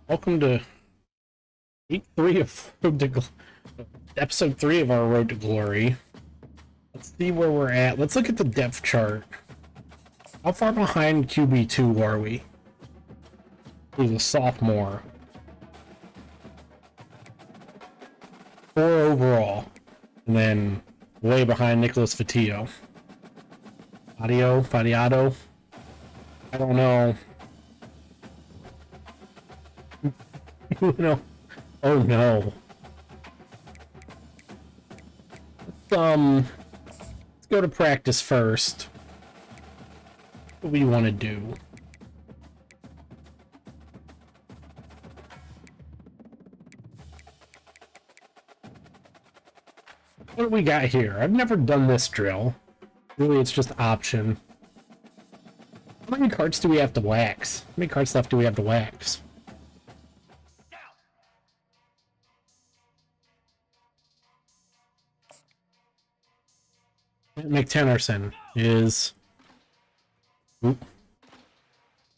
Welcome to week 3 of episode 3 of our Road to Glory. Let's see where we're at. Let's look at the depth chart. How far behind QB2 are we? He's a sophomore. 4 overall. And then way behind Nicholas Fatillo. Fadiato. I don't know. No. Oh no. Let's go to practice first. What do we want to do? What do we got here? I've never done this drill. Really, it's just option. How many carts do we have to wax? How many carts left do we have to wax? McTennerson is... Oop.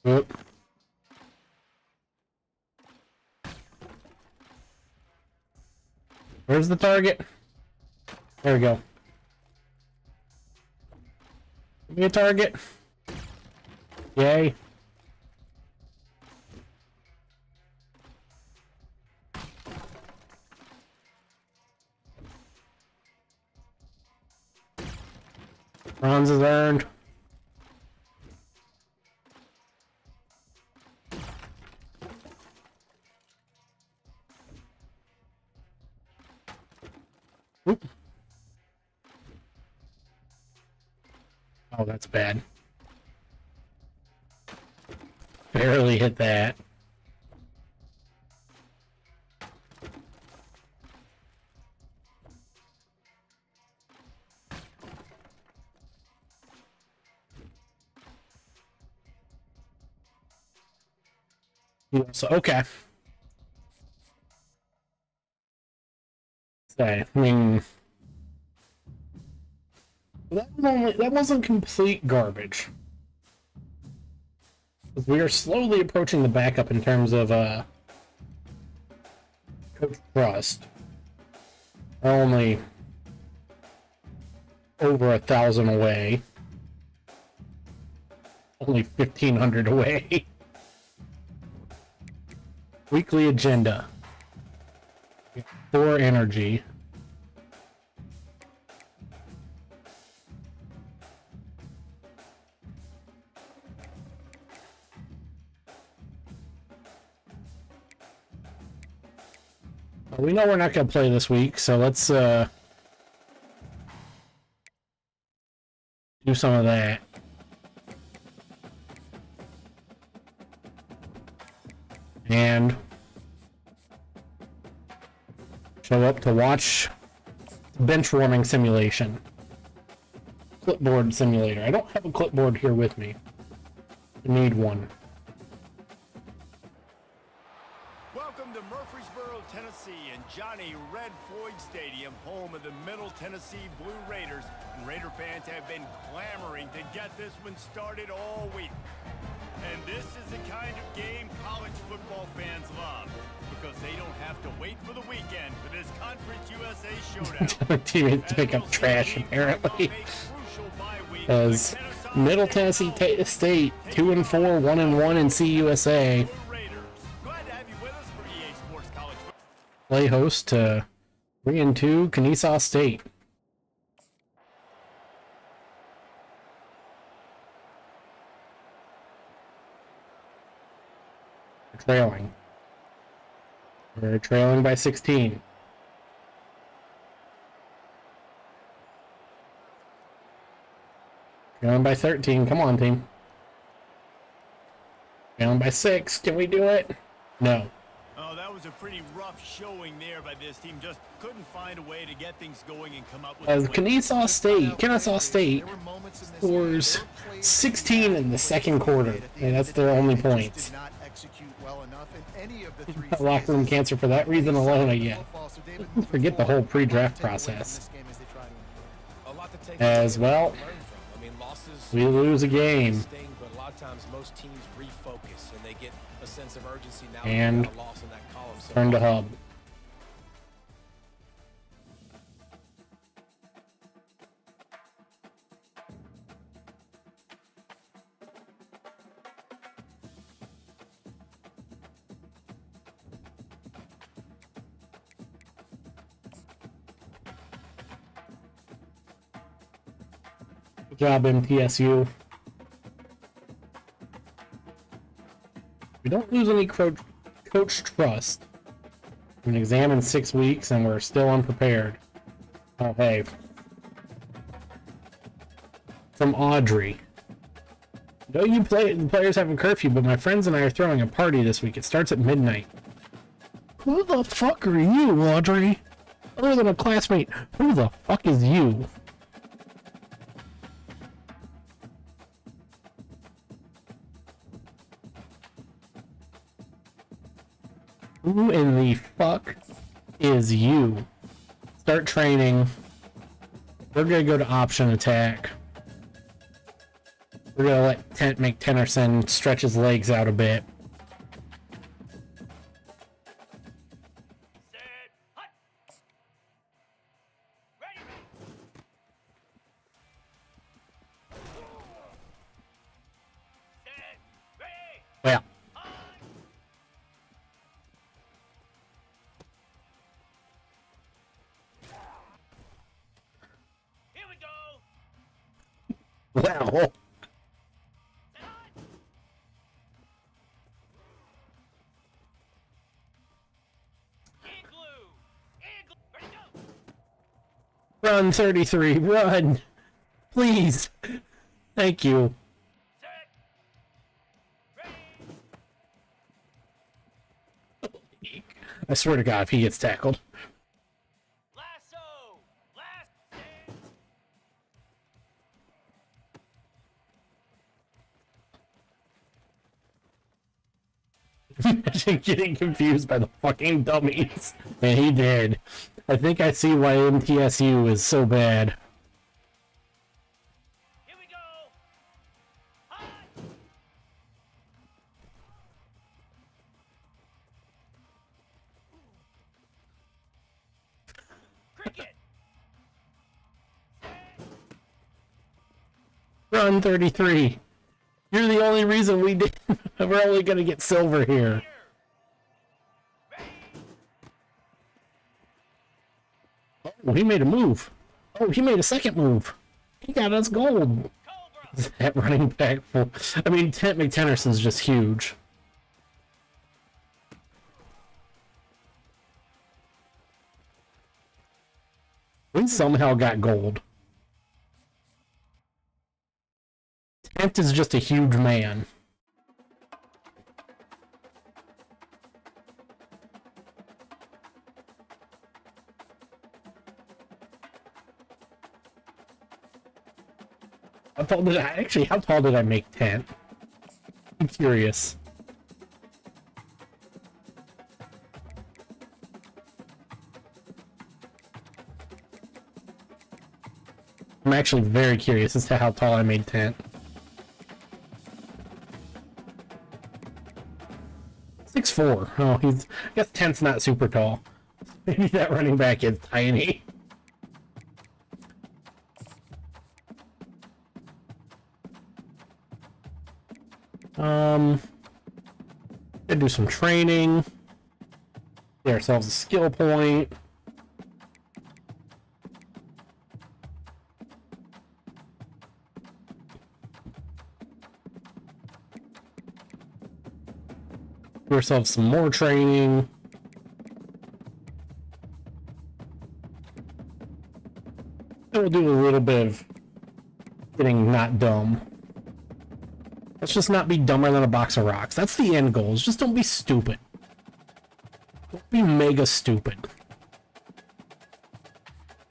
Oop. Where's the target? There we go. Give me a target. Yay. Bronze is earned. Oop. Oh, that's bad. Barely hit that. So, okay. I mean, that wasn't complete garbage. Because we are slowly approaching the backup in terms of Coach Trust. We're only over 1,000 away. Only 1,500 away. Weekly agenda. 4 energy. We know we're not going to play this week, so let's do some of that. And show up to watch bench warming simulation. Clipboard simulator. I don't have a clipboard here with me. I need one. Welcome to Murfreesboro, Tennessee, and Johnny Red Floyd Stadium, home of the Middle Tennessee Blue Raiders. And Raider fans have been clamoring to get this one started all week. And this is the kind of game college football fans love, because they don't have to wait for the weekend for this Conference USA showdown. Teammates pick up trash, apparently. As Middle Tennessee State 2-4, 1-1 in CUSA. Play host to 3-2 Kennesaw State. Trailing. We're trailing by 16. Trailing by 13. Come on, team. Trailing by 6. Can we do it? No. Oh, that was a pretty rough showing there by this team. Just couldn't find a way to get things going and come up with. As Kennesaw State scores 16 in the second quarter, and that's their only points. Locker room cancer for that reason alone, I guess. Forget the whole pre-draft process. As well, losses. We lose a game. Sting, but a lot of times most teams refocus and they get a sense of urgency now. And a loss in that column. So turn to hub. Good job, MTSU. We don't lose any coach trust. An exam in 6 weeks and we're still unprepared. Oh, hey. From Audrey. I know you players have a curfew, but my friends and I are throwing a party this week. It starts at midnight. Who the fuck are you, Audrey? Other than a classmate, who the fuck is you? Who in the fuck is you? Start training. We're gonna go to option attack. We're gonna let Tent make Tennyson stretch his legs out a bit. Set, hut. Ready, set, ready. Well. Here we go. Well. Run, 33, run! Please! Thank you. Set. Ready. I swear to God, if he gets tackled. Lasso. Last. Imagine getting confused by the fucking dummies. And he did. I think I see why MTSU is so bad. Here we go. Hot. Cricket. Run, 33. You're the only reason we did. We're only gonna get silver here. Oh, he made a move. Oh, he made a second move. He got us gold. That running back full. I mean, Tent McTennerson's just huge. We somehow got gold. Tent is just a huge man. How tall did how tall did I make Tent? I'm curious. I'm actually very curious as to how tall I made Tent. 6'4". Oh, I guess Tent's not super tall. Maybe that running back is tiny. Gonna do some training. Get ourselves a skill point. Do ourselves some more training. And we'll do a little bit of getting not dumb. Let's just not be dumber than a box of rocks. That's the end goal. Just don't be stupid. Don't be mega stupid.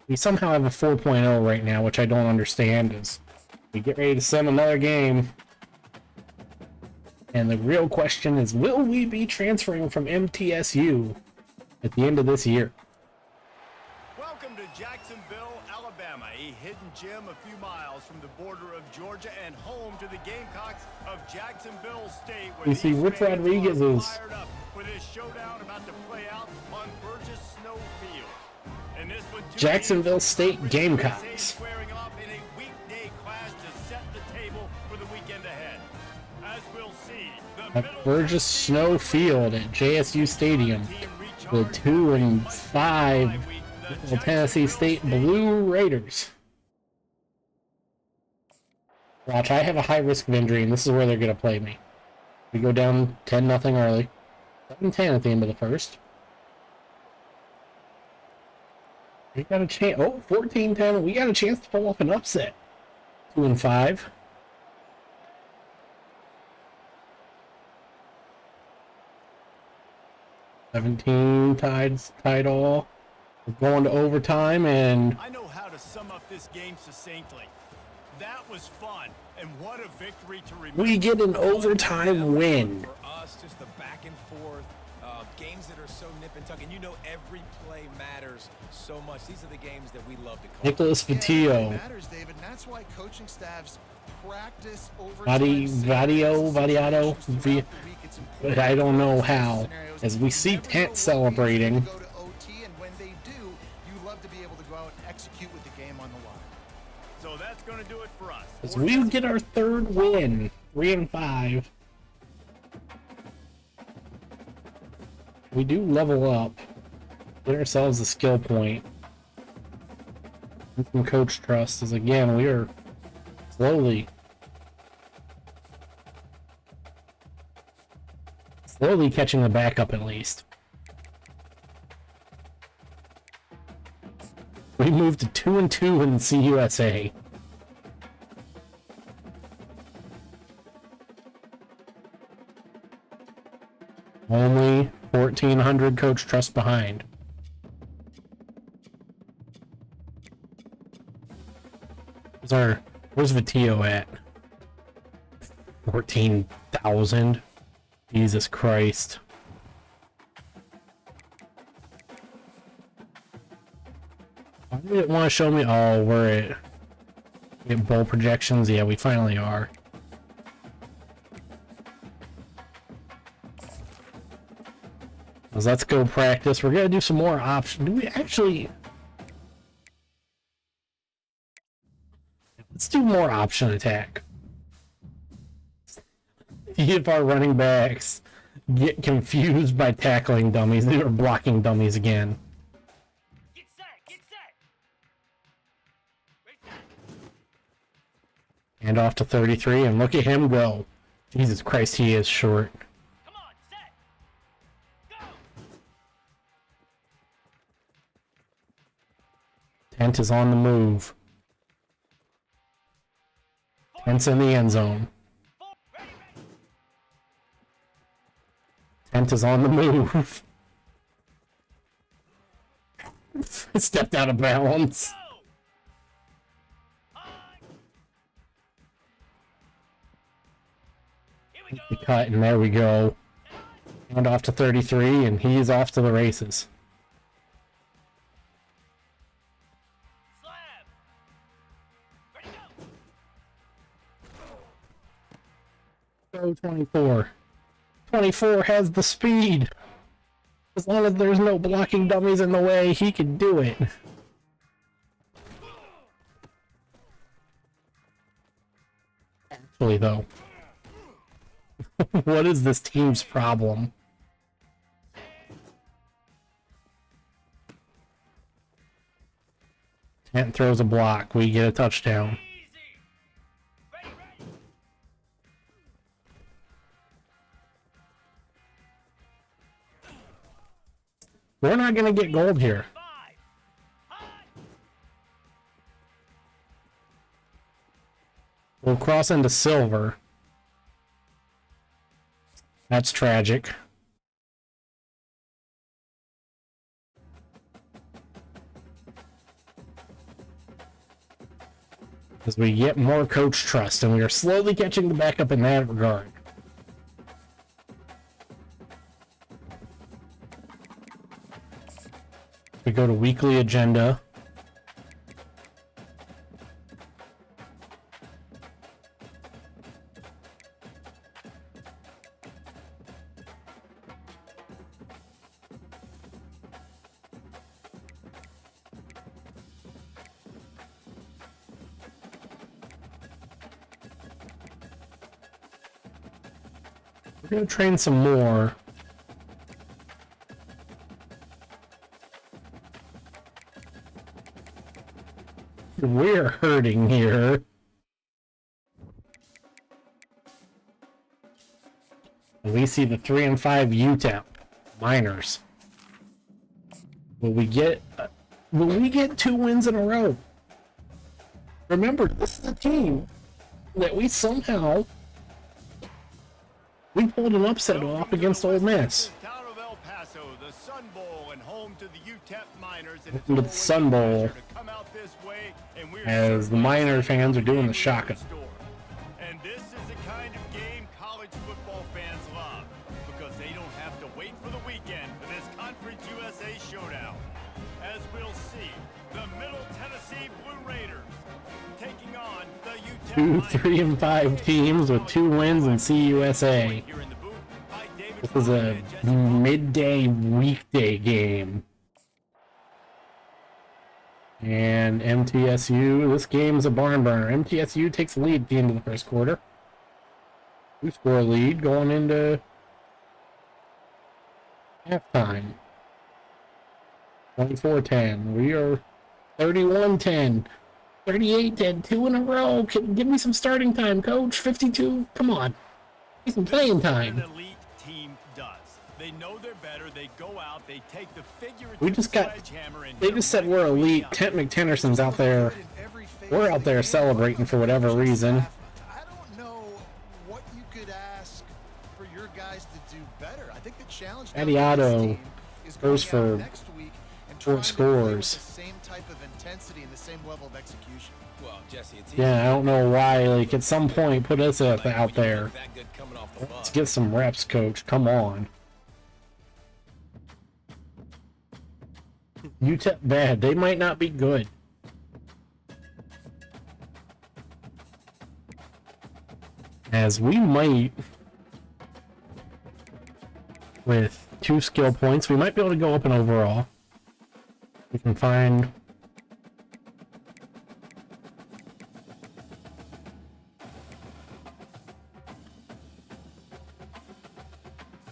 We somehow have a 4.0 right now, which I don't understand. Is we get ready to sim another game. And the real question is, will we be transferring from MTSU at the end of this year? Welcome to Jacksonville, Alabama, a hidden gym a few miles from the border of Georgia and home to the Gamecocks of Jacksonville State. Where You see, these Rich fans Rodriguez are is fired up for this showdown about to play out on Burgess Snow Field. And this one, Jacksonville State Gamecocks. Squaring off in a weekday clash to set the table for the weekend ahead. As we'll see, at Burgess Snow Field at JSU Stadium, the 2-5 Tennessee State Blue Raiders. Watch, I have a high risk of injury, and this is where they're going to play me. We go down 10-0 early. 7-10 at the end of the first. We got a chance. Oh, 14-10. We got a chance to pull off an upset. 2-5. Tied all. We're going to overtime, and I know how to sum up this game succinctly. That was fun, and what a victory to remember. We get an overtime win. For us, just the back and forth, games that are so nip and tuck, and you know every play matters so much. These are the games that we love to call. Nicholas Vitillo. Matters, David, and that's why coaching staffs practice Vadiato, but I don't know how. As we see Tent celebrating. Go to OT, and when they do, you love to be able to go out and execute with the game on the line. So that's going to do it for us. As we get our third win, 3-5. We do level up, get ourselves a skill point. And from Coach Trust, as again, we are slowly catching the back up at least. We moved to 2-2 in CUSA. Only 1,400 Coach Trust behind. Where's Vitillo at? 14,000. Jesus Christ. Why did it want to show me? Oh, we're at bowl projections. Yeah, we finally are. Let's go practice. We're gonna do some more options. Do we actually? Let's do more option attack. If our running backs get confused by tackling dummies, they are blocking dummies again. Get set, get set. And off to 33, and look at him go. Jesus Christ, he is short. Come on, set. Go. Tent is on the move. Tent's in the end zone. Tent is on the move. Stepped out of bounds. The cut, and there we go. And off to 33, and he's off to the races. Go 24. 24 has the speed. As long as there's no blocking dummies in the way, he can do it. Actually, though, what is this team's problem? Tent throws a block. We get a touchdown. We're not going to get gold here. We'll cross into silver. That's tragic. As we get more coach trust, and we are slowly catching the back up in that regard. We go to weekly agenda. We're gonna train some more. We're hurting here. We see the 3 and 5 UTEP minors. Will we get 2 wins in a row? Remember, this is a team that we pulled an upset off against Ole Miss. Town of El Paso, the Sun Bowl, and home to the UTEP Miners. And it's With the Sun Bowl, as the Miner fans are doing the shotgun. And this is the kind of game college football fans love, because they don't have to wait for the weekend for this Conference USA showdown. As we'll see, the Middle Tennessee Blue Raiders taking on the UTEP 2, Miners. 3, and 5 teams with 2 wins in CUSA. This is a midday weekday game. And MTSU, this game's a barn burner. MTSU takes the lead at the end of the first quarter. 2-score lead going into halftime. 24-10. We are 31-10. 38-10. 2 in a row. Give me some starting time, coach. 52. Come on. Give some playing time. An elite team does. They know they're better. They go out. They take the figurative We just got. sledgehammer and They just said we're elite. Kent McTenderson's out there. We're out there celebrating for whatever reason. I don't know what you could ask for your guys to do better. I think the challenge Adiato goes going for out next week and 4 trying to play with scores. the same type of intensity and the same level of execution. Well, Jesse, it's Yeah, I don't know why. Like, at some point, put us out there. that good coming off the Let's bus. get some reps, coach. Come on. UTEP bad. They might not be good. As we might, with 2 skill points, we might be able to go up in overall. We can find...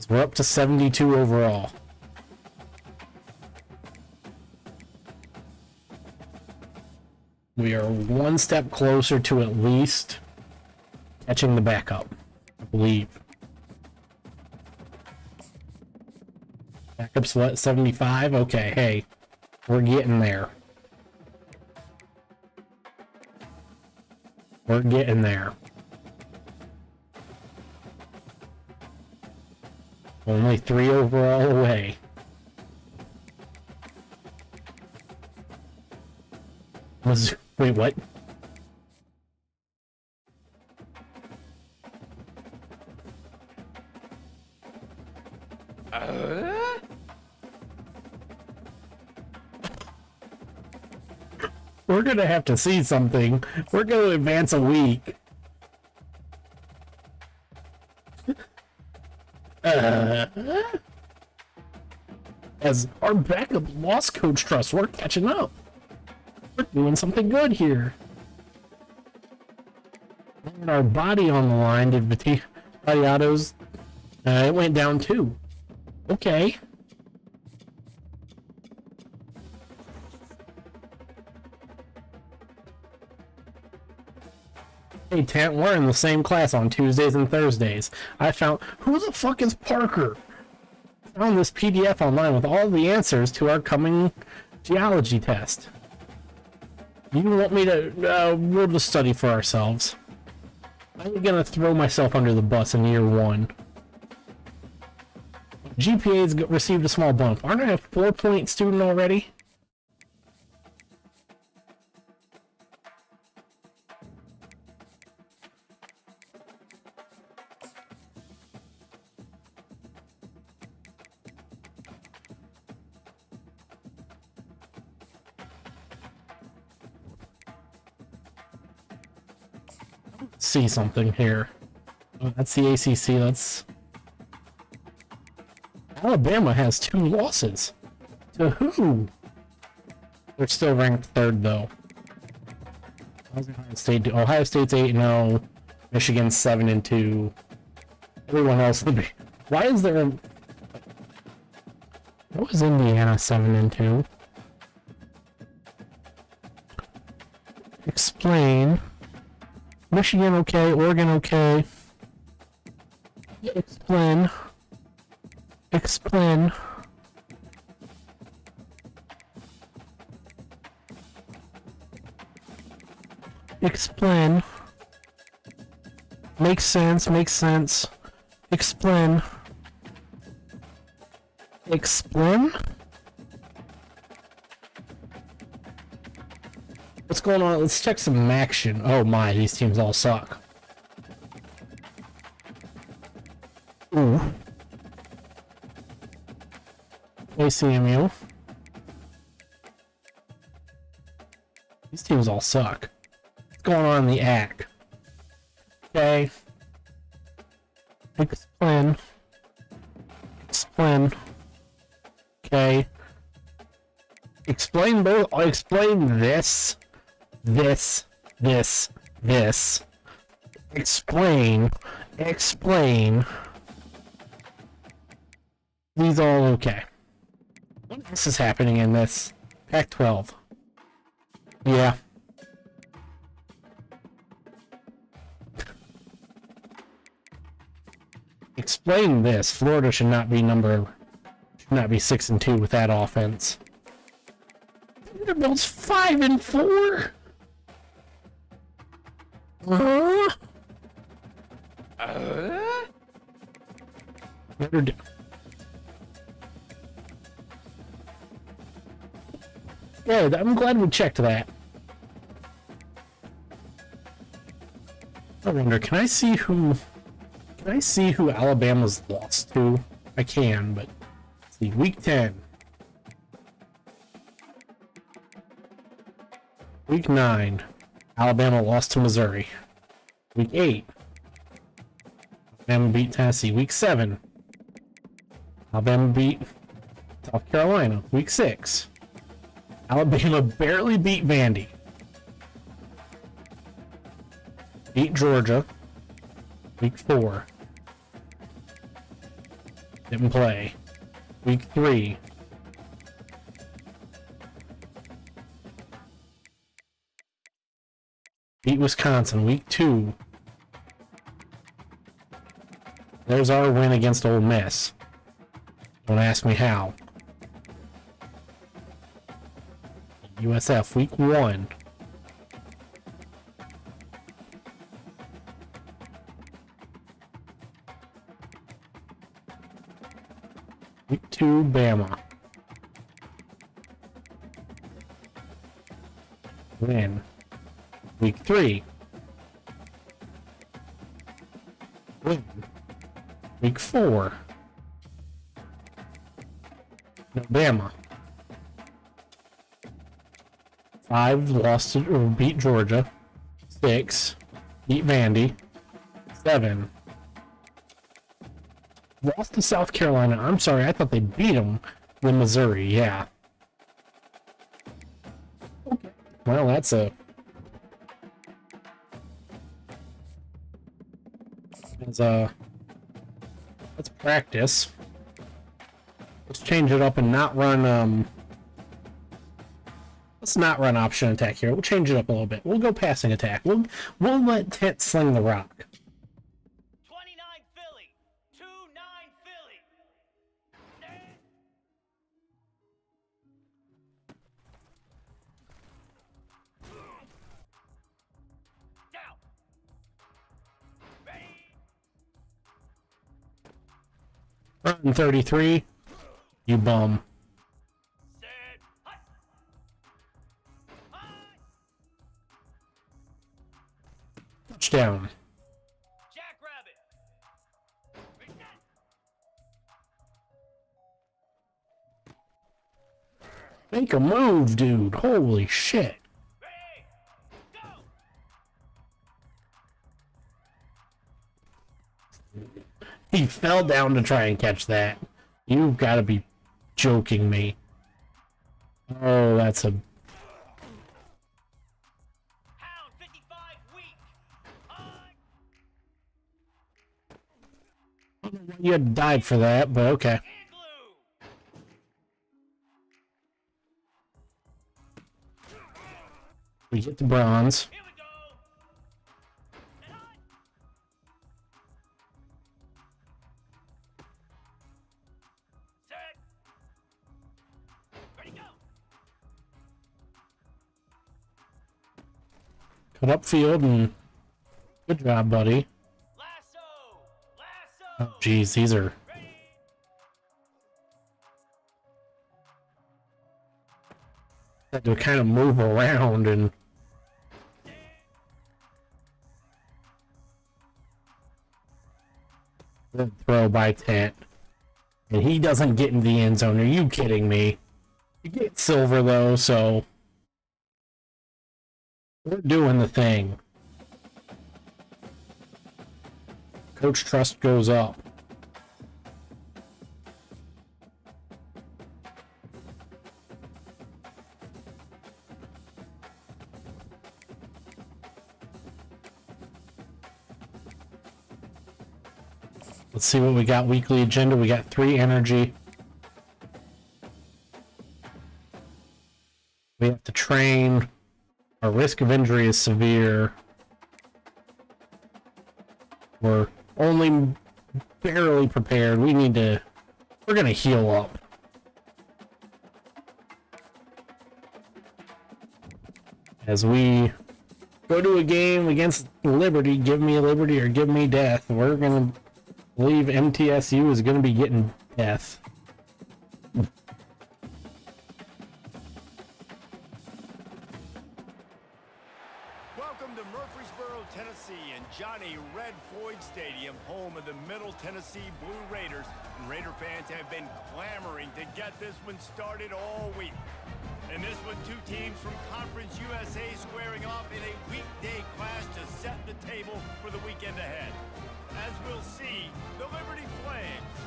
We're up to 72 overall. We are 1 step closer to at least catching the backup, I believe. Backup's what, 75? Okay, hey, we're getting there. We're getting there. Only 3 overall away. Wait, what? We're gonna have to see something. We're gonna advance a week. As our backup lost coach trust, we're catching up. We're doing something good here. And our body on the line did Vatiato's. It went down too. Okay. Hey, Tant, we're in the same class on Tuesdays and Thursdays. I found... Who the fuck is Parker? I found this PDF online with all the answers to our coming geology test. You want me to... we'll just study for ourselves. I'm gonna throw myself under the bus in year 1. GPA's received a small bump. Aren't I a 4-point student already? See something here. Oh, that's the ACC. That's Alabama has 2 losses. To who? They're still ranked 3rd though. How's Ohio State? Ohio State's 8-0. Michigan's 7-2. Everyone else would be. Why is there a... What was Indiana 7-2? Explain. Michigan okay, Oregon okay. Explain. Explain. Explain. Makes sense, makes sense. Explain. Explain? What's going on? Let's check some action. Oh my, these teams all suck. Ooh. ACMU. These teams all suck. What's going on in the ACC? Okay. Explain. Explain. Okay. Explain both. I'll explain this. This. Explain. Explain. These all okay. What else is happening in this? Pac-12. Yeah. Explain this. Florida should not be 6-2 with that offense. Vanderbilt's 5-4. Good. I'm glad we checked that. I wonder, can I see who Alabama's lost to? I can, but let's see. Week 10. Week 9. Alabama lost to Missouri. Week 8. Alabama beat Tennessee. Week 7. Alabama beat South Carolina. Week 6. Alabama barely beat Vandy. Beat Georgia. Week 4. Didn't play. Week 3. Beat Wisconsin. Week 2. There's our win against Ole Miss. Don't ask me how. USF. Week 1. Week 2, Bama. Win. Week 3. Win. Week 4. No, Bama. 5 lost to, or beat Georgia. 6 beat Vandy. 7 lost to South Carolina. I'm sorry, I thought they beat them with Missouri. Yeah. Okay. Well, that's let's practice. Let's change it up and not run let's not run option attack here. We'll change it up a little bit. We'll go passing attack. We'll let Tent sling the rock. 29 Philly, 2-9 Philly. Down. Ready. Run 33. You bum. Touchdown. Jackrabbit. Make a move, dude. Holy shit. Ready. Go. He fell down to try and catch that. You've got to be joking me. Oh, that's a... Pound 55 weak. On. You had died for that, but okay. Igloo. We get the bronze. Here we go. And on. Set. Ready, go. Cut up field and good job, buddy. Lasso. Oh, geez, these are. Ready. Had to kind of move around and. Throw by Tent. And he doesn't get in the end zone. Are you kidding me? You get silver though, so we're doing the thing. Coach Trust goes up. Let's see what we got. Weekly agenda. We got 3 energy. We have to train. Our risk of injury is severe. We're only barely prepared. We need to... We're gonna heal up. As we go to a game against Liberty, give me Liberty or give me death. We're gonna believe MTSU is gonna be getting death. Welcome to Murfreesboro, Tennessee, and Johnny Red Floyd Stadium, home of the Middle Tennessee Blue Raiders. And Raider fans have been clamoring to get this one started all week. In this one, 2 teams from Conference USA squaring off in a weekday clash to set the table for the weekend ahead. As we'll see, the Liberty Flames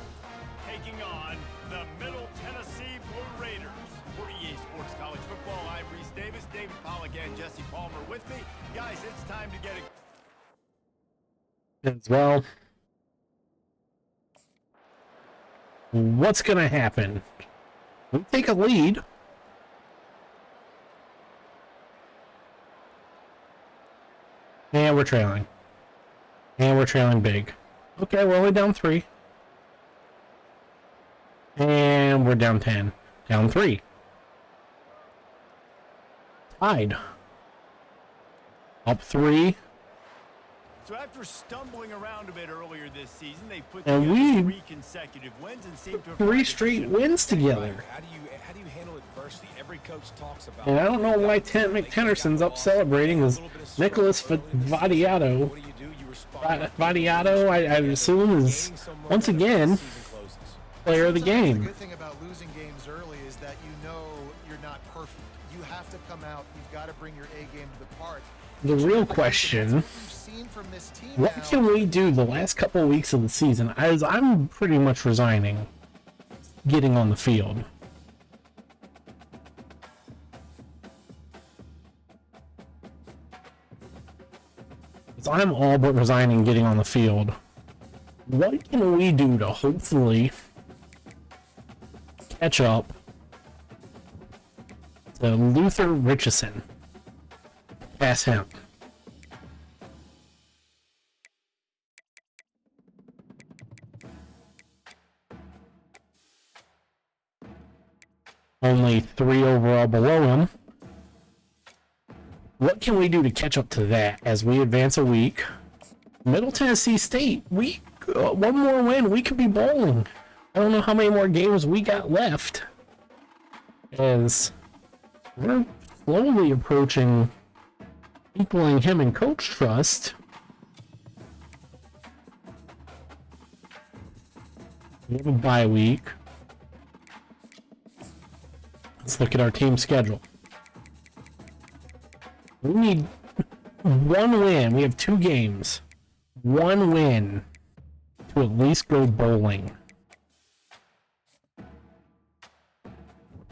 taking on the Middle Tennessee Blue Raiders. For EA Sports College Football, I'm Reese Davis, David Pollack, and Jesse Palmer with me. Guys, it's time to get it. As well. What's gonna happen? We take a lead. And we're trailing. And we're trailing big. Okay, we're only down 3. And we're down 10. Down 3. Tied. Up 3. So after stumbling around a bit earlier this season, they put And together we 3 consecutive wins and seem to have 3 straight wins together. How do you handle adversity? Every coach talks about. And I don't know why McTenderson's up celebrating as Nicholas Vadiato. What do? You respond. Vadiato, I assume, is once again player of the Sometimes game. The good thing about losing games early is that you know you're not perfect. You have to come out. You've got to bring your A game to the part. The real question, What you've seen from this team what now, can we do the last couple of weeks of the season? As I'm pretty much resigning getting on the field. As I'm all but resigning getting on the field. What can we do to hopefully catch up to Luther Richardson? Pass him. Only 3 overall below him. What can we do to catch up to that as we advance a week? Middle Tennessee State, one more win, we could be bowling. I don't know how many more games we got left, as we're slowly approaching equaling him in coach trust. We have a bye week. Let's look at our team schedule. We need 1 win. We have 2 games. 1 win to at least go bowling.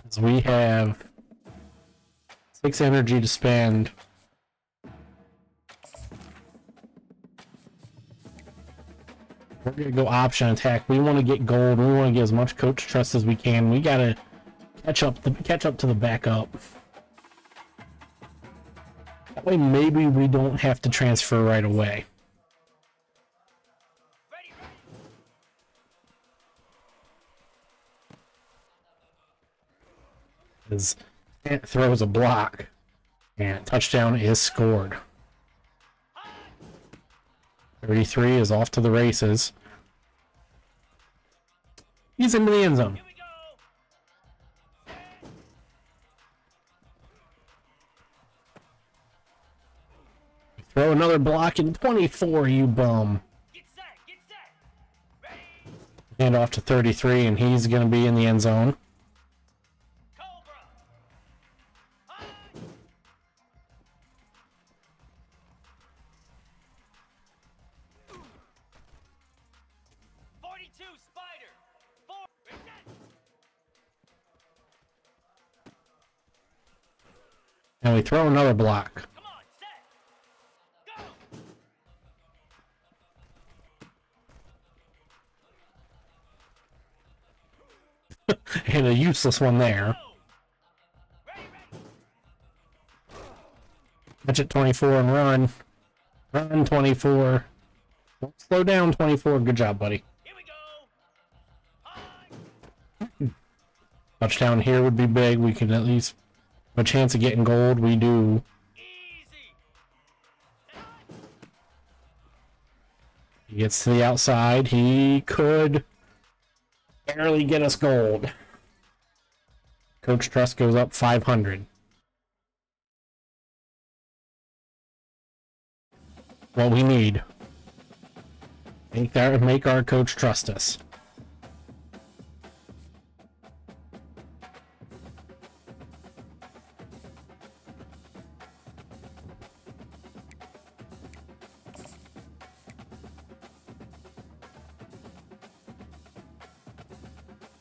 As we have 6 energy to spend. We're gonna go option attack. We want to get gold. We want to get as much coach trust as we can. We gotta catch up to the backup. That way, maybe we don't have to transfer right away. His Ant throws a block, and touchdown is scored. 33 is off to the races. He's into the end zone. Throw another block in 24, you bum. Get set, get set. Ready. And off to 33, and he's going to be in the end zone. Cobra. High. 42 Spider. 4. Reset. And we throw another block. Come on, set. Go. And a useless one there. Ready, ready. Catch it 24 and run. Run 24. Don't slow down 24. Good job, buddy. Here we go. High. Touchdown here would be big. We can at least have a chance of getting gold. We do. Easy. He gets to the outside. He could barely get us gold. Coach Trust goes up 500. What we need. Make our coach trust us.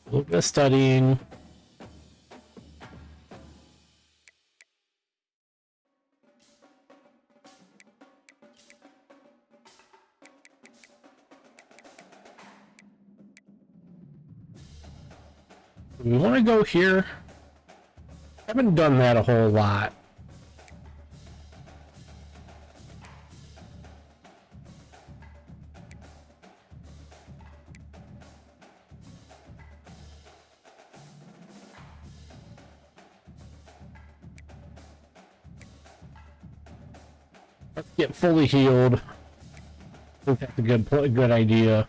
A little bit of studying. We want to go here. Haven't done that a whole lot. Let's get fully healed. I think that's a good idea.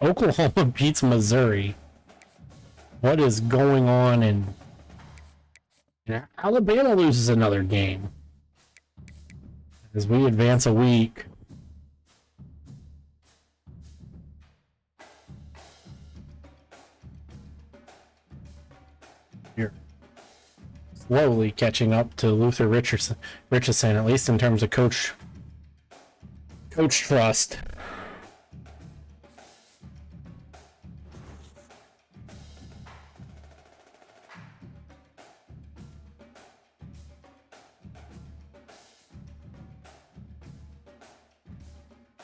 Oklahoma beats Missouri. What is going on in... Alabama loses another game. As we advance a week. You're slowly catching up to Luther Richardson, at least in terms of coach trust.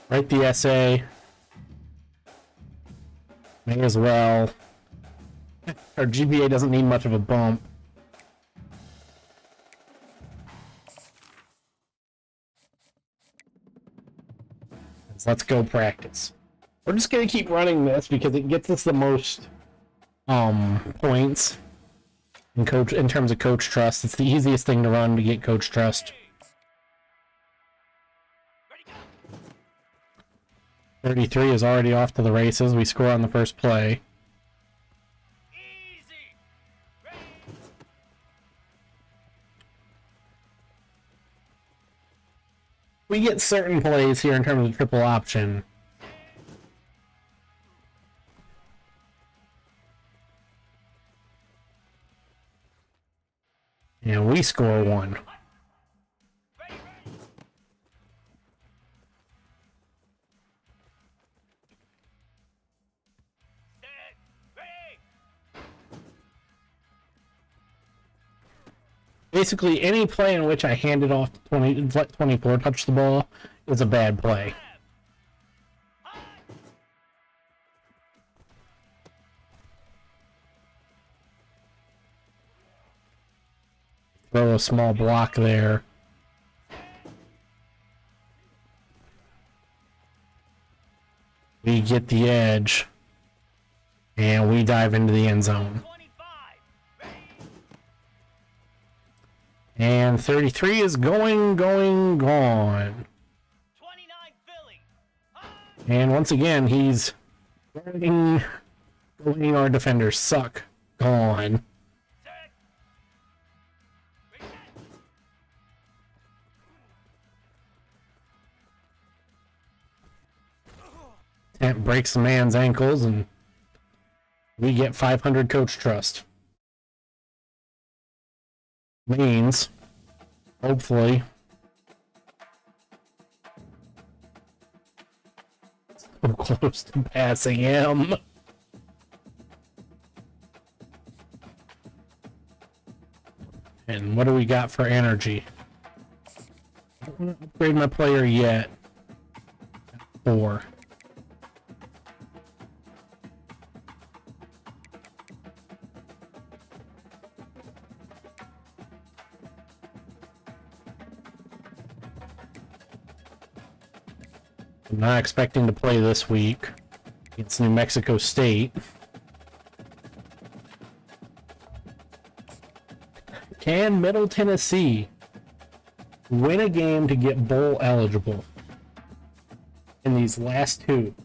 Write the essay. May as well. Our GPA doesn't need much of a bump. So let's go practice. We're just gonna keep running this because it gets us the most points in terms of coach trust. It's the easiest thing to run to get coach trust. 33 is already off to the races. We score on the first play. Easy. Ready. We get certain plays here in terms of triple option. And we score one. Ready, ready. Set. Ready. Basically, any play in which I hand it off to 24, touch the ball, is a bad play. throw a small block there. We get the edge, and we dive into the end zone. 25. Ready. And 33 is gone. 29 Philly. And once again, he's going. Our defenders suck. Gone. Set. Reset. Tent breaks the man's ankles, and we get 500 coach trust. Means, hopefully, so close to passing him. And what do we got for energy? I don't want to upgrade my player yet. 4. I'm not expecting to play this week against New Mexico State. Can Middle Tennessee win a game to get bowl eligible in these last two?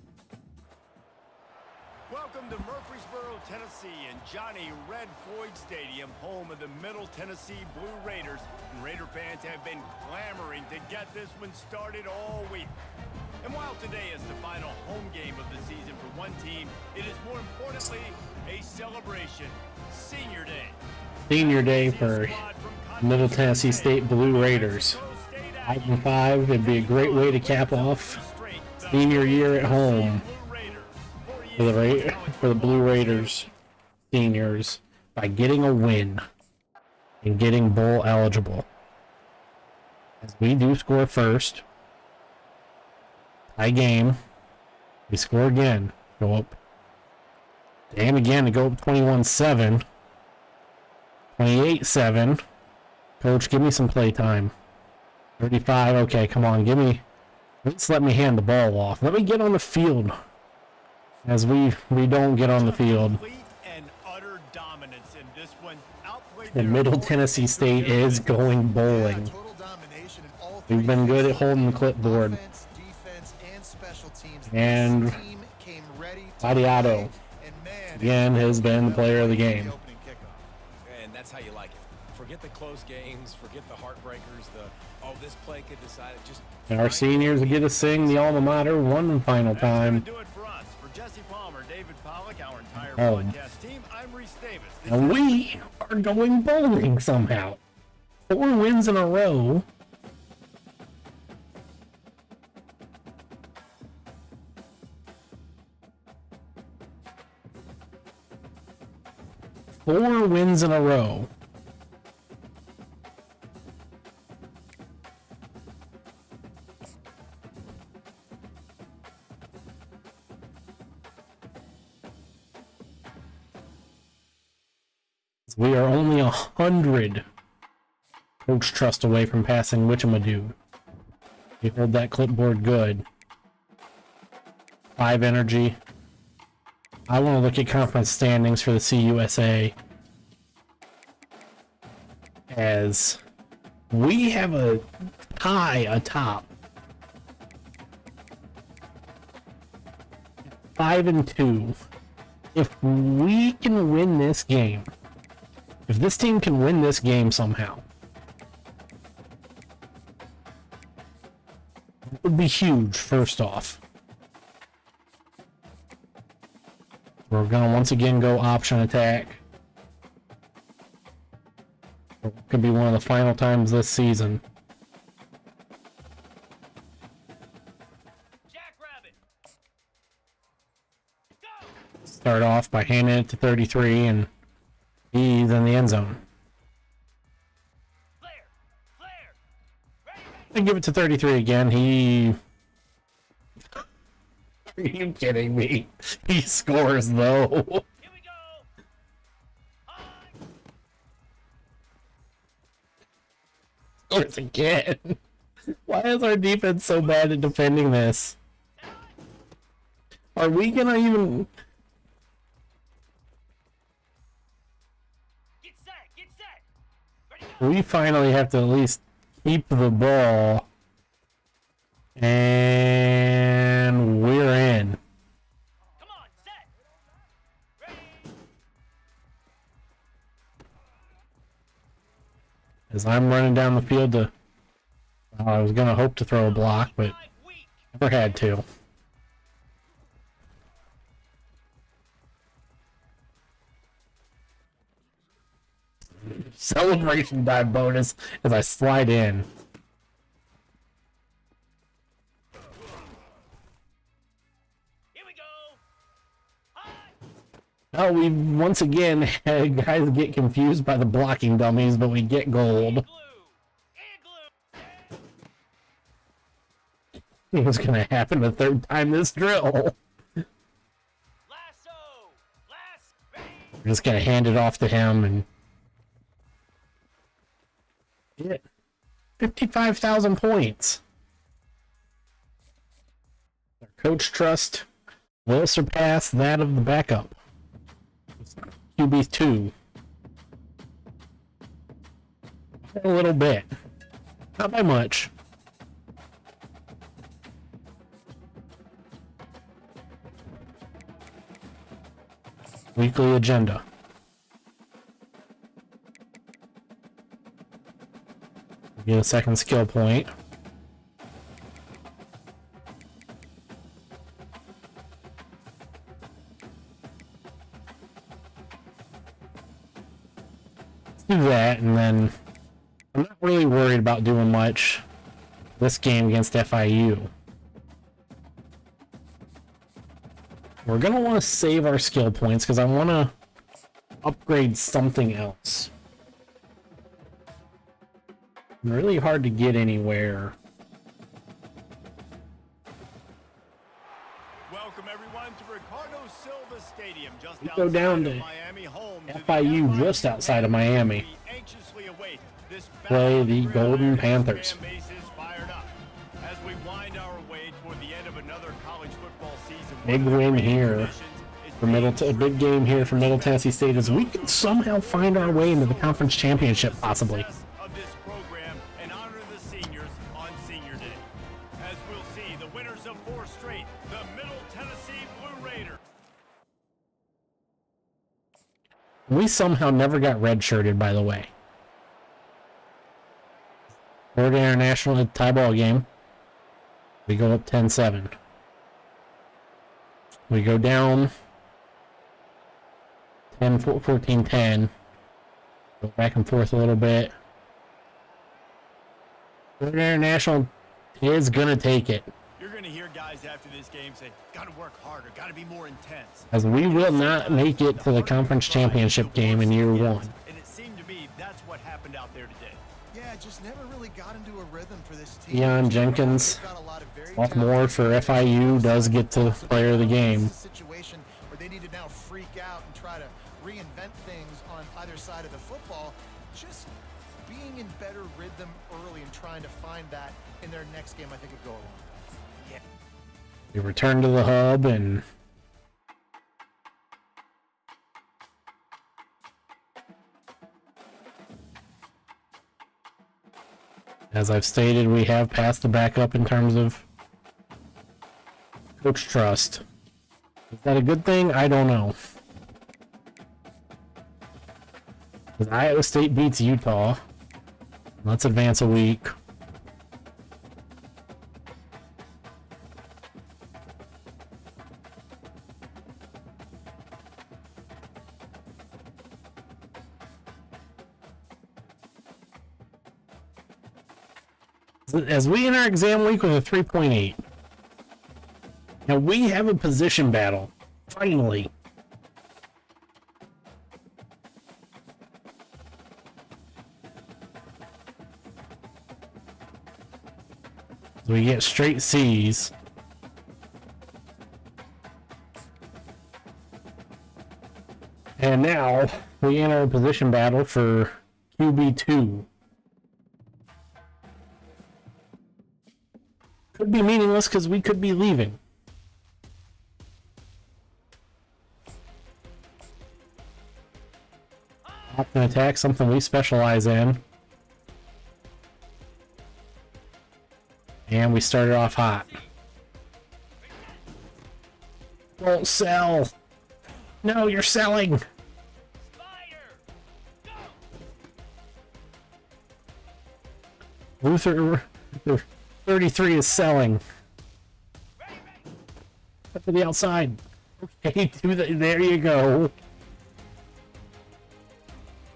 Welcome to Murfreesboro, Tennessee, and Johnny Red Floyd Stadium, home of the Middle Tennessee Blue Raiders. And Raider fans have been clamoring to get this one started all week. And while today is the final home game of the season for one team, it is more importantly a celebration. Senior Day. Senior Day for Middle Tennessee State Blue Raiders. 5-5, it'd be a great way to cap off senior year at home for the Blue Raiders seniors by getting a win and getting bowl eligible. As we do score first, tie game, we score again, go up, and again to go up 21-7. 28-7. Coach, give me some play time. 35. Okay, come on, let's let me hand the ball off. Let me get on the field. As we don't get on the field. And Middle Tennessee State is going bowling. We've been good at holding the clipboard. And Adiato again has been the player of the game. That's how you like it. Forget the close games, forget the heartbreakers, this play could decide it. Just and our seniors get to sing the alma mater one final time. Do it for us. For Jesse Palmer, David Pollock, our entire Oh. broadcast team, I'm Reese Davis. And we are going bowling somehow. 4 wins in a row. Four wins in a row. We are only 100 coach trust away from passing Witchamadoo. We hold that clipboard good. 5 energy. I want to look at conference standings for the CUSA, as we have a tie atop. 5-2. If we can win this game, if this team can win this game somehow, it would be huge, first off. We're gonna once again go option attack. It could be one of the final times this season. Jackrabbit. Go. Start off by handing it to 33, and he's in the end zone. Flare. Ready. I give it to 33 again. Are you kidding me? He scores though. Here we go. High. $100 again. Why is our defense so bad at defending this? Are we gonna even... Get set, get set. Ready, go. We finally have to at least keep the ball. And we're in. Come on, set. Ready. As I'm running down the field to... I was gonna hope to throw a block, but Weak. never had to. Celebration dive bonus as I slide in. Here we go. High. Oh, we once again had guys get confused by the blocking dummies, but we get gold. Glue. Glue. It was gonna happen the third time this drill. Lasso. Last. Ready. We're just gonna hand it off to him and... Yeah. 55,000 points. Our coach trust will surpass that of the backup. QB2. A little bit. Not by much. Weekly agenda. Get a second skill point. Let's do that, and then I'm not really worried about doing much this game against FIU. We're gonna want to save our skill points because I want to upgrade something else. Really hard to get anywhere. Welcome everyone to Ricardo Silva Stadium, just We go down outside to of Miami, home to the FIU just outside of Miami. We anxiously await this Play battle the of Golden thrills. Panthers. Fan base is fired up as we wind our way toward the end of another college football season. Big One of the win great here traditions is for a big game here for Middle Tennessee State as we can somehow find our way into the conference championship possibly. success of this program and honor the seniors on Senior Day. As we'll see, the winners of 4 straight, the Middle Tennessee Blue Raiders. We somehow never got redshirted, by the way. Florida International tie ball game. We go up 10-7. We go down 14-10. Go back and forth a little bit. Florida International is going to take it. You're going to hear guys after this game say, got to work harder, got to be more intense. As we will not make it to the conference championship game in year 1. And it seemed to me that's what happened out there today. Yeah, just never really got into a rhythm for this team. Deion Jenkins, They've got a lot of very sophomore for talented FIU, does get to player of the game. It's a situation where they need to now freak out and try to reinvent things on either side of the football. Just being in better rhythm early and trying to find that in their next game, I think, would go a long way. Yeah. We return to the hub, and as I've stated, we have passed the backup in terms of coach trust. Is that a good thing? I don't know. Because Iowa State beats Utah. Let's advance a week. As we enter exam week with a 3.8. Now we have a position battle. Finally. So we get straight C's. And now we enter a position battle for QB2. Could be meaningless because we could be leaving. Option attack, something we specialize in. And we started off hot. Don't sell! No, you're selling! Luther 33 is selling. Up to the outside. Okay, there you go.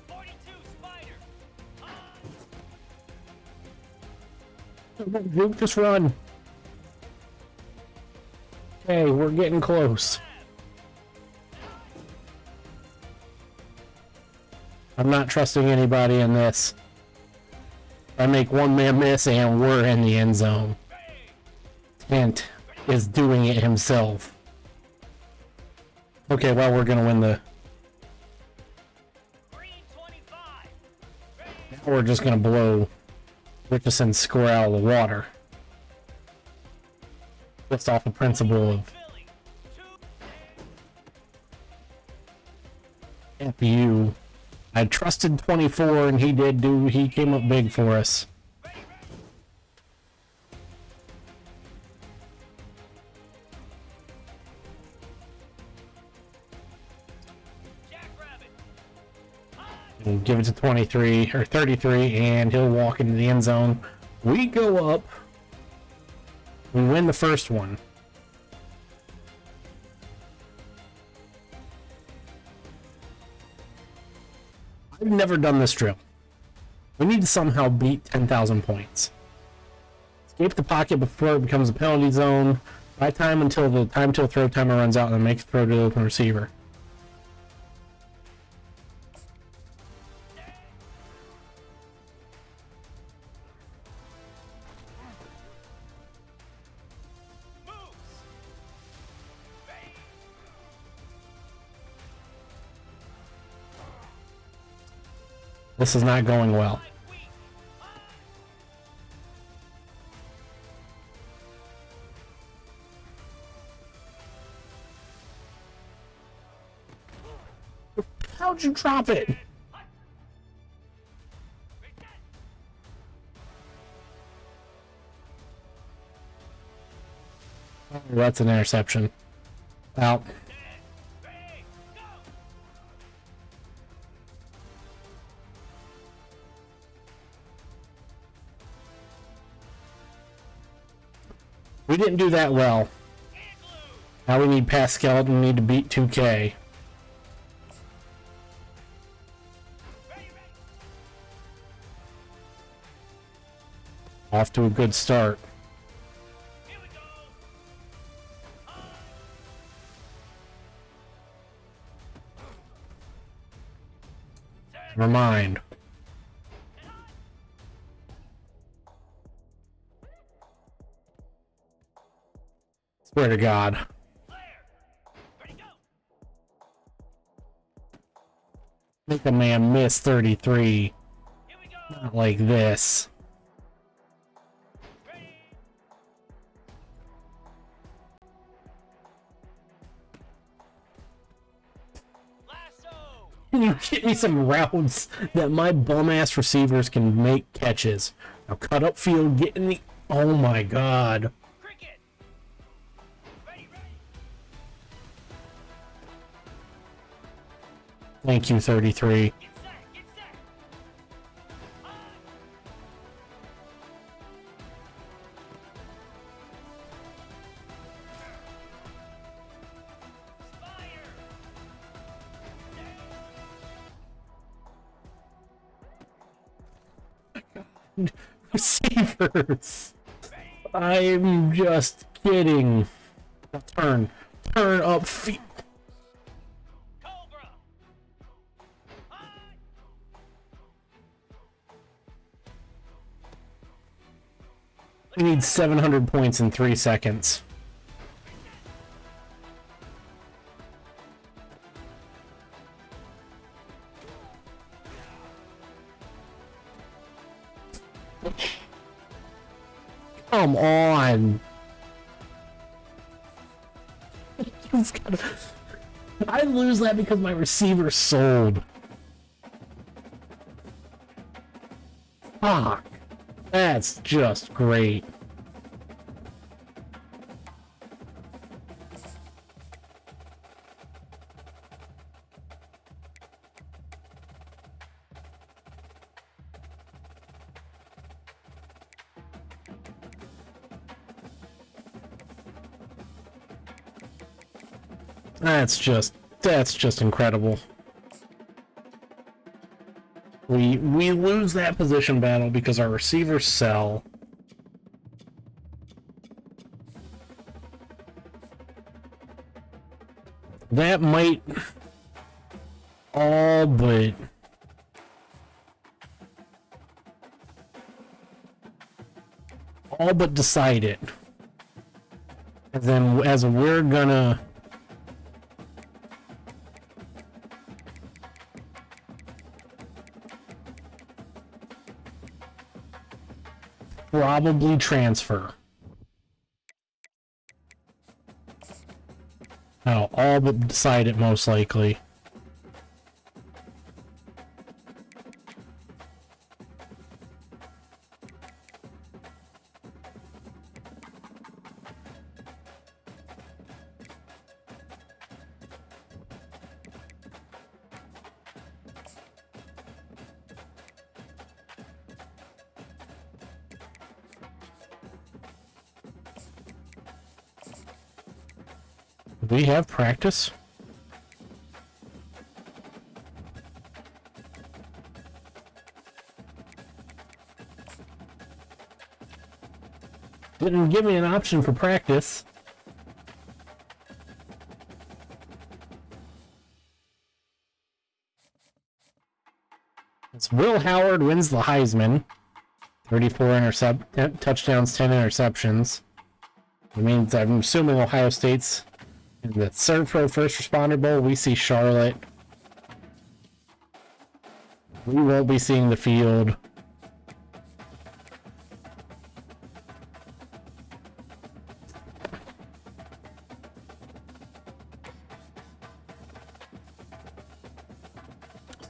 42 Spider. Duke, just run. Okay, we're getting close. I'm not trusting anybody in this. I make one man miss and we're in the end zone. Kent is doing it himself. Okay, well, we're gonna win the... Green 25. Now we're just gonna blow Richardson score out of the water. Just off the principle of Philly. 2. F you. I trusted 24 and he came up big for us. Jackrabbit. We'll give it to 23 or 33 and he'll walk into the end zone. We go up. We win the first one. I've never done this drill. We need to somehow beat 10,000 points. Escape the pocket before it becomes a penalty zone. Buy time until the time till throw timer runs out and then make the throw to the open receiver. This is not going well. How'd you drop it? Oh, that's an interception. Out. We didn't do that well. Now we need Pascal and we need to beat 2K. Off to a good start. Never mind. Swear to God. Make a man miss 33. Not like this. Can you get me some routes that my bum-ass receivers can make catches? Now cut up field, get in the... Oh my God. Thank you, 33. Receivers. I'm just kidding. Turn up feet. We need 700 points in 3 seconds. Come on. He's gotta... I lose that because my receiver sold. Fuck. That's just great. That's just incredible. We lose that position battle because our receivers sell. That might all but decide it. And then as we're gonna probably transfer. Oh, all but decide it most likely. Do we have practice? Didn't give me an option for practice. It's Will Howard wins the Heisman. 34 touchdowns, 10 interceptions. It means I'm assuming Ohio State's in the Servpro First Responder Bowl. We see Charlotte. We won't be seeing the field.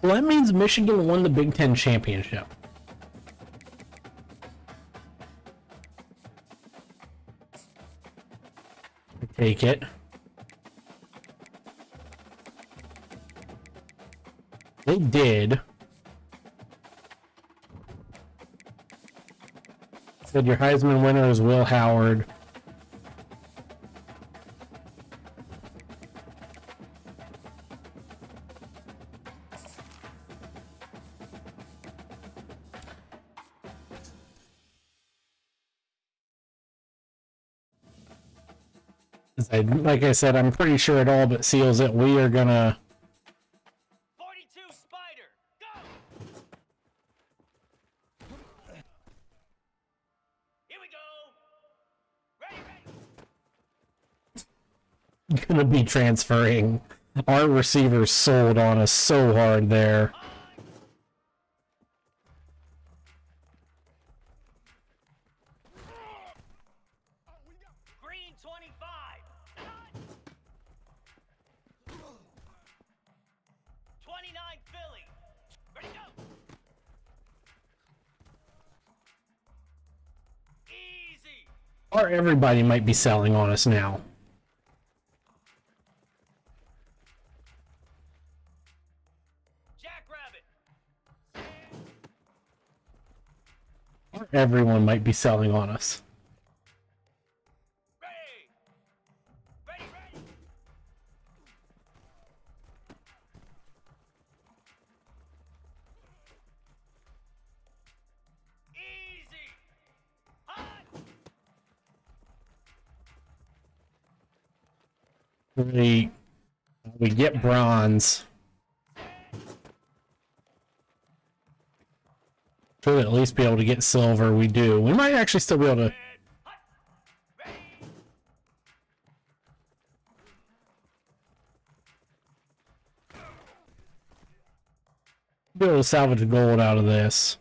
Well, that means Michigan won the Big Ten championship. Take it. They did. Said your Heisman winner is Will Howard. Like I said, I'm pretty sure it all but seals it. We are gonna... 42 Spider, go! Here we go! Ready! Gonna be transferring. Our receivers sold on us so hard there. Green 25! 29 Philly! Ready, go! Easy! Or everybody might be selling on us now. Jackrabbit! Or everyone might be selling on us. Ready! Ready! Easy! Hot! We get bronze. Should at least be able to get silver. We do. We might actually still be able to... be able to salvage gold out of this.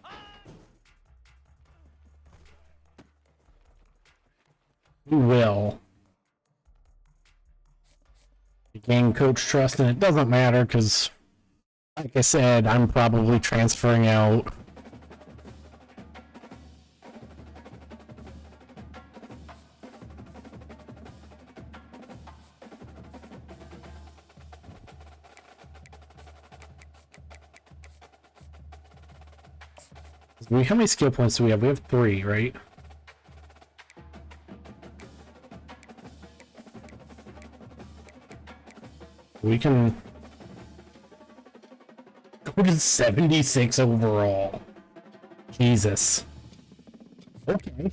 We will. Gain coach trust, and it doesn't matter because, like I said, I'm probably transferring out. How many skill points do we have? We have 3, right? We can go to 76 overall. Jesus. Okay.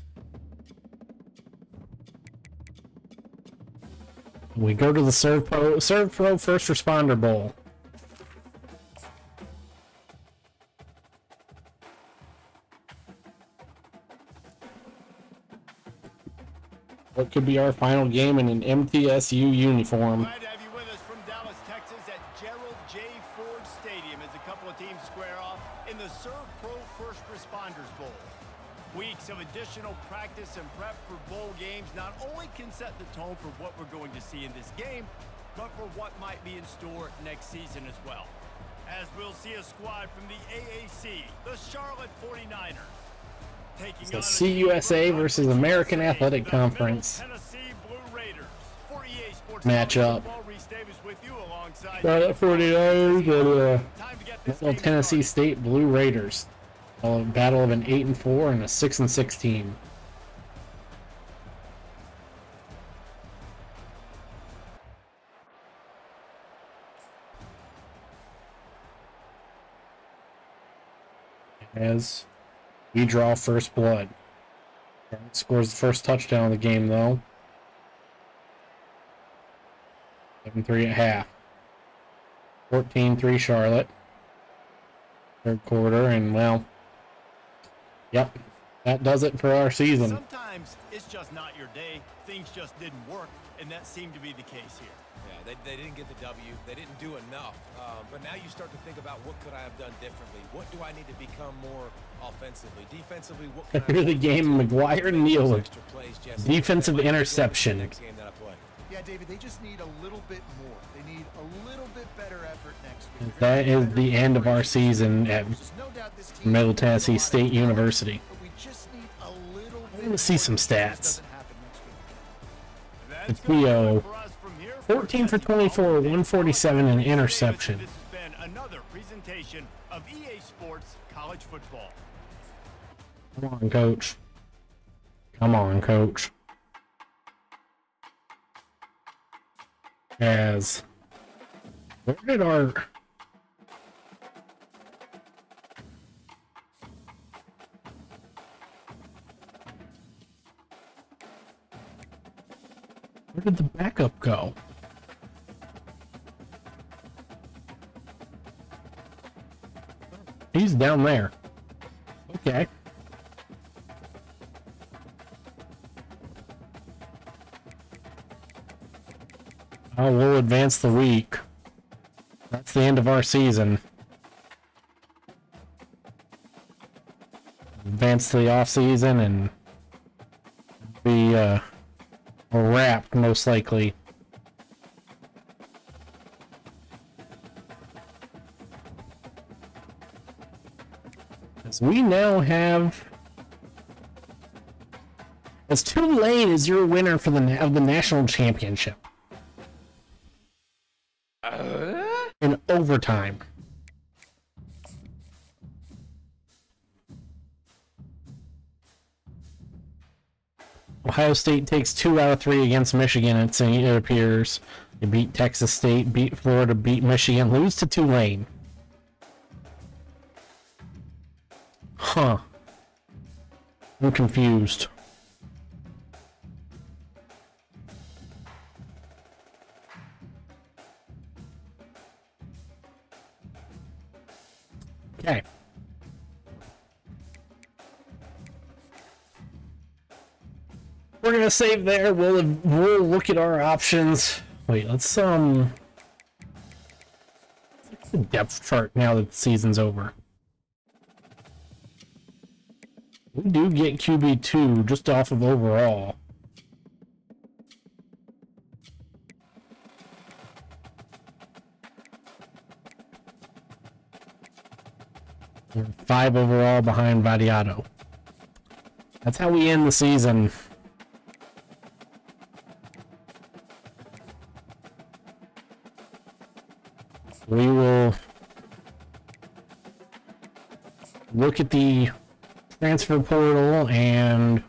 We go to the Serve Pro First Responder Bowl. What could be our final game in an MTSU uniform? Glad to have you with us from Dallas, Texas at Gerald J. Ford Stadium as a couple of teams square off in the Serve Pro First Responders Bowl. Weeks of additional practice and prep for bowl games not only can set the tone for what we're going to see in this game, but for what might be in store next season as well. As we'll see a squad from the AAC, the Charlotte 49ers. So CUSA versus American Athletic Conference matchup. Charlotte 49ers and Middle Tennessee State Blue Raiders. A battle of an 8-4 and a 6-6 team. As we draw first blood. Scores the first touchdown of the game, though. 7-3 at half. 14-3 Charlotte. Third quarter, and well, yep, that does it for our season. Sometimes it's just not your day. Things just didn't work, and that seemed to be the case here. Yeah, they didn't get the W. They didn't do enough. But now you start to think about what could I have done differently? What do I need to become more offensively? Defensively, what can I After the game, McGuire Neal with extra plays, Jesse? defensive interception. Next game that I play. Yeah, David, they just need a little bit more. They need a little bit better effort next week. That is the end of our season at Middle Tennessee State University. But we just need a little bit. I want to see some stats. Doesn't happen next week. The trio, 14 for 24, 147, and an interception. This has been another presentation of EA Sports College Football. Come on, coach. Come on, coach. As where did our where did the backup go? He's down there. Okay. Oh, we'll advance the week. That's the end of our season. Advance to the off season and be a wrap, most likely. As we now have, as Tulane is your winner for of the national championship. In overtime. Ohio State takes 2 out of 3 against Michigan, it appears. They beat Texas State, beat Florida, beat Michigan, lose to Tulane. Huh. I'm confused. Okay. We're gonna save there. We'll look at our options. Wait, let's the depth chart now that the season's over. We do get QB2 just off of overall. We're 5 overall behind Vadiato. That's how we end the season. We will look at the transfer portal and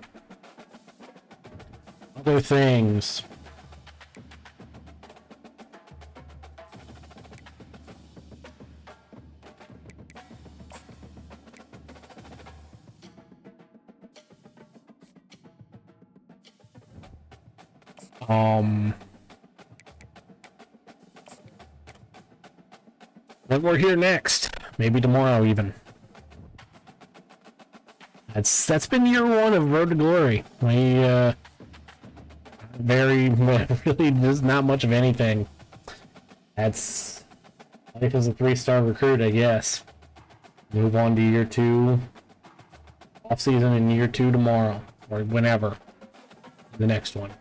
other things. When we're here next, maybe tomorrow even. That's been year 1 of Road to Glory. We really just not much of anything. That's life as a 3-star recruit, I guess. Move on to year 2, off season in year 2 tomorrow or whenever the next one.